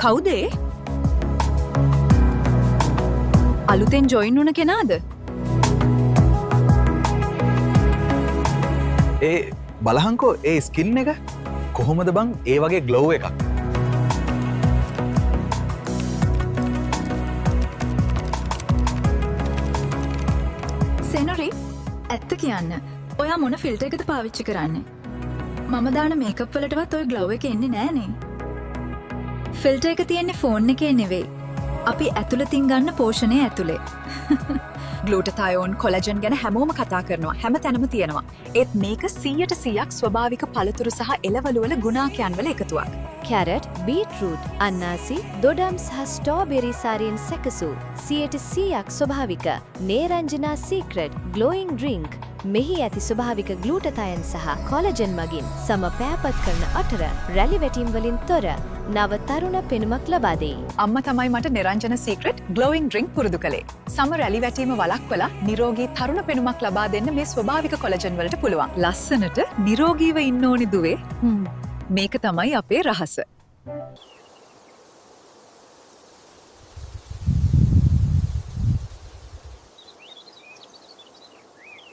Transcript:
කවුද ඒ? අලුතෙන් ජොයින් වුණ කෙනාද? ඒ බලහංකෝ ඒ ස්කින් එක කොහොමද බං ඒ වගේ ග්ලෝව් එකක්? සෙනරි ඇත්ත කියන්න ඔයා මොන ෆිල්ටර් එකද පාවිච්චි කරන්නේ? මම දාන මේකප් වලටවත් ඔය ග්ලෝව් එක එන්නේ නෑනේ. ෆිල්ටර් එක තියෙන්නේ ෆෝන් එකේ නෙවෙයි. අපි ඇතුළතින් ගන්න පෝෂණය ඇතුලේ. ග්ලූටථයෝන් කොලජන් ගැන හැමෝම කතා කරනවා. හැම තැනම තියෙනවා. ඒත් මේක 100% ස්වභාවික පළතුරු සහ එළවලු වල ගුණාංකයන් වල එකතුවක්. කැරට්, බීට්රූට්, අන්නාසි, දොඩම් සහ ස්ට්‍රෝබෙරි සාරියෙන් සැකසූ 100% ස්වභාවික නේරංජනා සීක්‍රට් ග්ලෝයිං ඩ්‍රින්ක්. මෙහි ඇති ස්වභාවික ග්ලූටතයන් සහ කොලජන් මගින් සම පෑපත් කරන අතර රැලි වැටීම් වලින් තොර නව තරුණ පෙනුමක් ලබා දෙයි. අම්මා තමයි මට නිරංජන සීක්‍රට් ග්ලෝයිං ඩ්‍රින්ක් පුරුදු කළේ. සම රැලි වැටීම වළක්වලා නිරෝගී තරුණ පෙනුමක් ලබා දෙන්න මේ ස්වභාවික කොලජන් වලට පුළුවන්. ලස්සනට නිරෝගීව ඉන්න ඕනි දුවේ. මේක තමයි අපේ රහස.